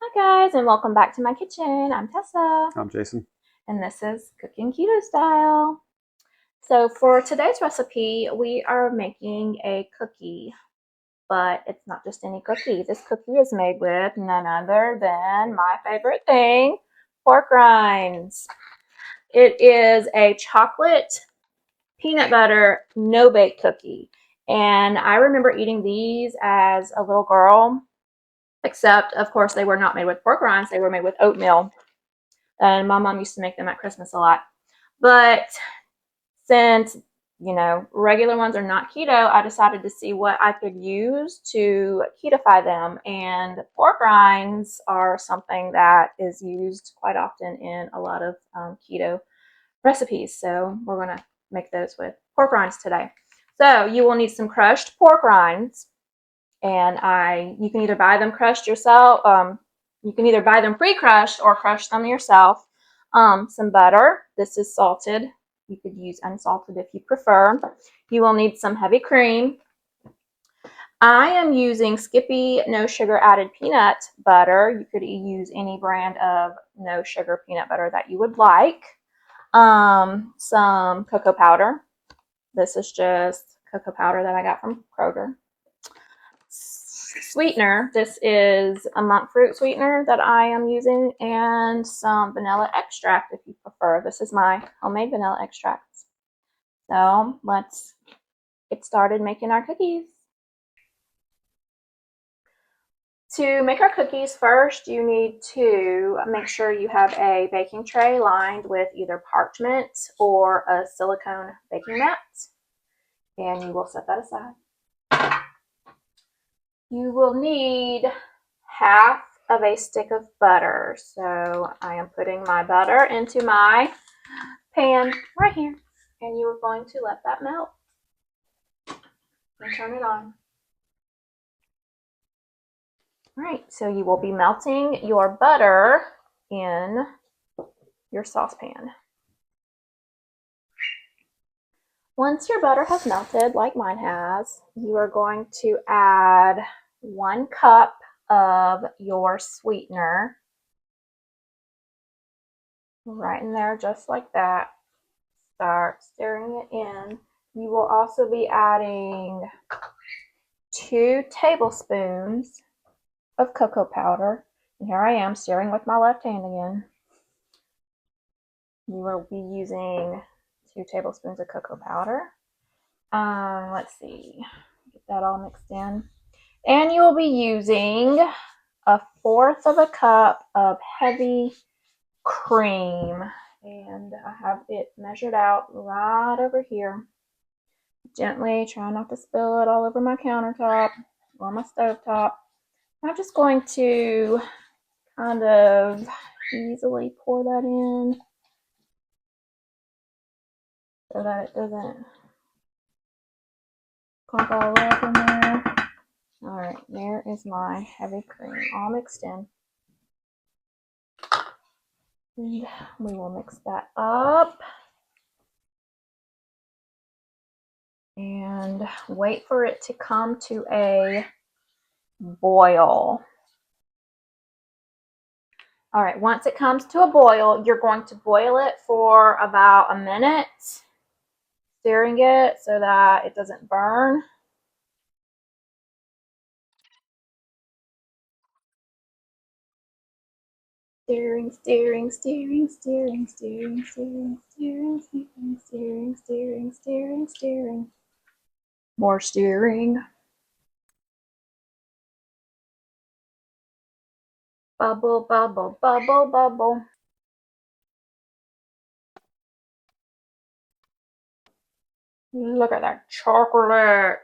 Hi guys, and welcome back to my kitchen. I'm Tessa, I'm Jason. and this is Cooking Keto Style. So for today's recipe, we are making a cookie, but it's not just any cookie. This cookie is made with none other than my favorite thing, pork rinds. It is a chocolate peanut butter no-bake cookie, and I remember eating these as a little girl, except of course they were not made with pork rinds, they were made with oatmeal. And my mom used to make them at Christmas a lot. But since, regular ones are not keto, I decided to see what I could use to ketify them. And pork rinds are something that is used quite often in a lot of keto recipes. So we're going to make those with pork rinds today. So you will need some crushed pork rinds. And you can either buy them crushed yourself. You can either buy them pre-crushed or crush them yourself. Some butter. This is salted. You could use unsalted if you prefer. You will need some heavy cream. I am using Skippy no sugar added peanut butter. You could use any brand of no sugar peanut butter that you would like. Some cocoa powder. This is just cocoa powder that I got from Kroger. Sweetener. This is a monk fruit sweetener that I am using, and some vanilla extract if you prefer. This is my homemade vanilla extract. So let's get started making our cookies. To make our cookies, first you need to make sure you have a baking tray lined with either parchment or a silicone baking mat, and you will set that aside. You will need half of a stick of butter. So I am putting my butter into my pan right here, and you are going to let that melt and turn it on. All right, so you will be melting your butter in your saucepan. Once your butter has melted, like mine has, you are going to add 1 cup of your sweetener right in there, just like that. Start stirring it in. You will also be adding 2 tablespoons of cocoa powder. And here I am stirring with my left hand again. You will be using 2 tablespoons of cocoa powder. Let's see, get that all mixed in. And you will be using 1/4 of a cup of heavy cream. And I have it measured out right over here. Gently, try not to spill it all over my countertop or my stovetop. I'm just going to kind of easily pour that in so that it doesn't clump all up in there. Alright, there is my heavy cream all mixed in. And we will mix that up and wait for it to come to a boil. All right, once it comes to a boil, you're going to boil it for about a minute, stirring it so that it doesn't burn. Stirring, stirring, stirring, stirring, stirring, stirring, stirring, stirring, stirring, stirring, stirring, stirring. More stirring. Bubble, bubble, bubble, bubble. Look at that chocolate.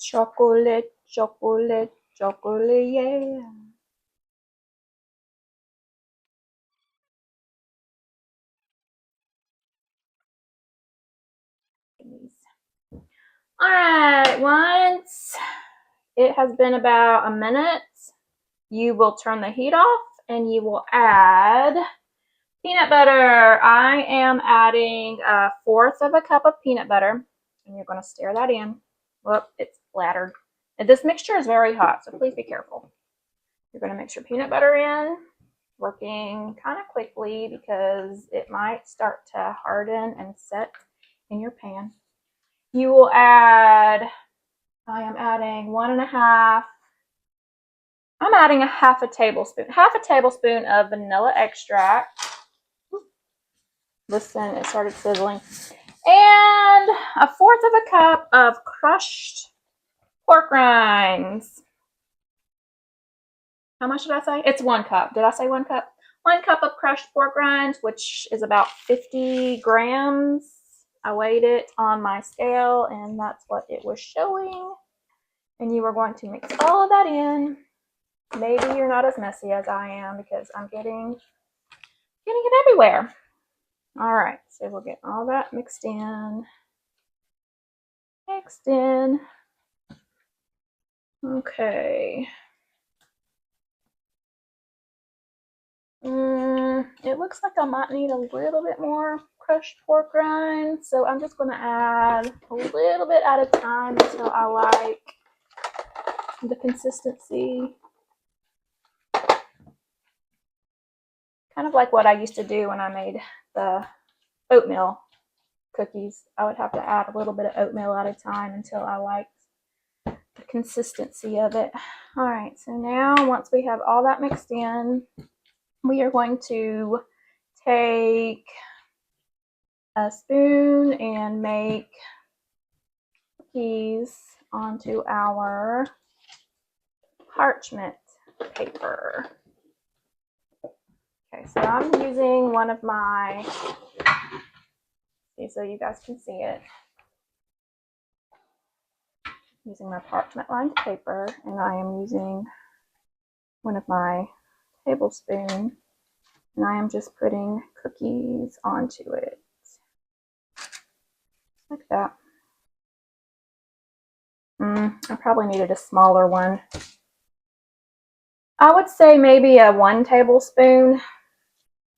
Chocolate, chocolate, chocolate, yeah. All right, once it has been about a minute, you will turn the heat off and you will add peanut butter. I am adding 1/4 of a cup of peanut butter, and you're going to stir that in. Whoop, it's splattered. This mixture is very hot, so please be careful. You're going to mix your peanut butter in, working kind of quickly because it might start to harden and set in your pan. You will add, I am adding a half a tablespoon of vanilla extract. Listen, it started sizzling. And 1/4 cup of crushed pork rinds. How much did I say? It's 1 cup. Did I say 1 cup? 1 cup of crushed pork rinds, which is about 50 grams. I weighed it on my scale, and that's what it was showing. And you are going to mix all of that in. Maybe you're not as messy as I am because I'm getting it everywhere. All right, so we'll get all that mixed in. Okay. It looks like I might need a little bit more crushed pork rinds, so I'm just going to add a little bit at a time until I like the consistency. Kind of like what I used to do when I made the oatmeal cookies. I would have to add a little bit of oatmeal at a time until I liked the consistency of it. All right, so now once we have all that mixed in, we are going to take a spoon and make cookies onto our parchment paper. Okay, so I'm using one of my, so you guys can see it, using my parchment lined paper, and I am using one of my tablespoons, and I am just putting cookies onto it, like that. I probably needed a smaller one. I would say maybe a 1 tablespoon.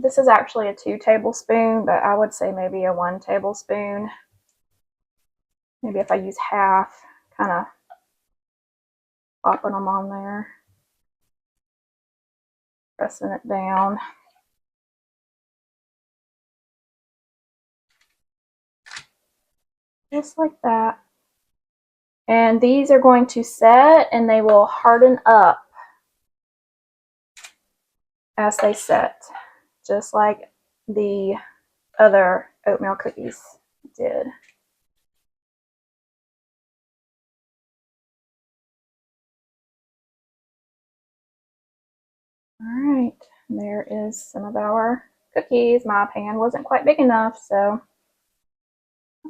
This is actually a 2 tablespoon, but I would say maybe a 1 tablespoon. Maybe if I use half, kind of popping them on there, pressing it down. Just like that. And these are going to set and they will harden up as they set, just like the other oatmeal cookies did. All right, there is some of our cookies. My pan wasn't quite big enough, so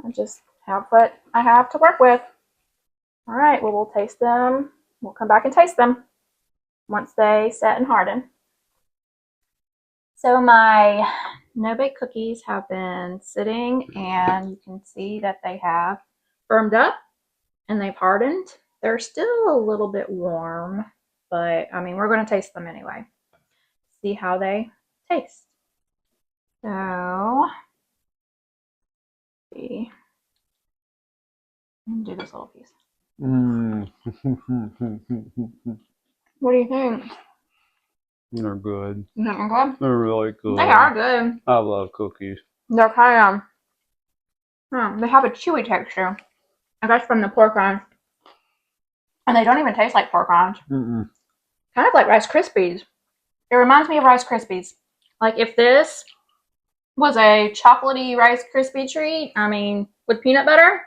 I just have what I have to work with. All right, well, we'll taste them. We'll come back and taste them once they set and harden. So my no-bake cookies have been sitting, and you can see that they have firmed up and they've hardened. They're still a little bit warm, but I mean, we're going to taste them anyway. See how they taste. So, see. Do this little piece. What do you think? They're good. They're good? They're really good. They are good. I love cookies. They're kind of, they have a chewy texture. I guess from the pork rinds. And they don't even taste like pork rinds. Kind of like Rice Krispies. It reminds me of Rice Krispies. Like if this was a chocolatey Rice Krispie treat, I mean, with peanut butter.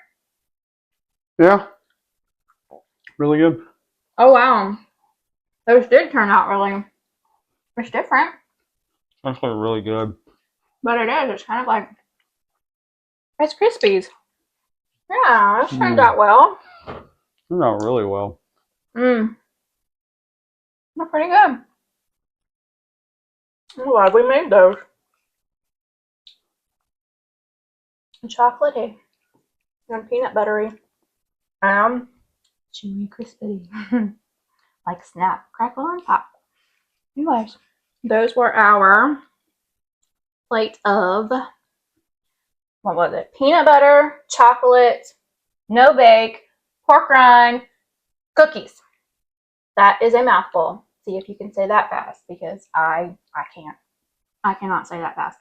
Yeah. Really good. Oh, wow. Those did turn out really, it's different. Actually really good. But it is. It's kind of like Rice Krispies. Yeah, this turned out well. Turned out really well. They're pretty good. I'm glad we made those. Chocolatey and peanut buttery. Chewy, crispy. Like snap, crackle, and pop. Anyways, those were our plate of, what was it? Peanut butter, chocolate, no bake, pork rind, Cookies. That is a mouthful. See if you can say that fast, because I can't. I cannot say that fast.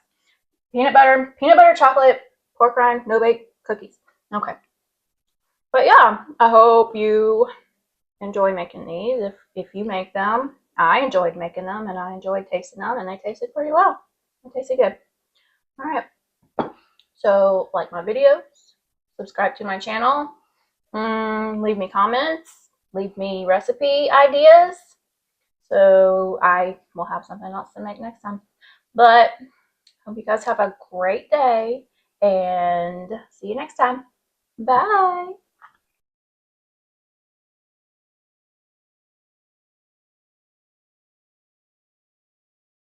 Peanut butter, chocolate, pork rind, no bake, cookies. Okay. But yeah, I hope you enjoy making these. If you make them, I enjoyed making them and I enjoyed tasting them, and they tasted pretty well. They tasted good. All right. So like my videos, subscribe to my channel, leave me comments, leave me recipe ideas, so I will have something else to make next time. But hope you guys have a great day and see you next time. Bye.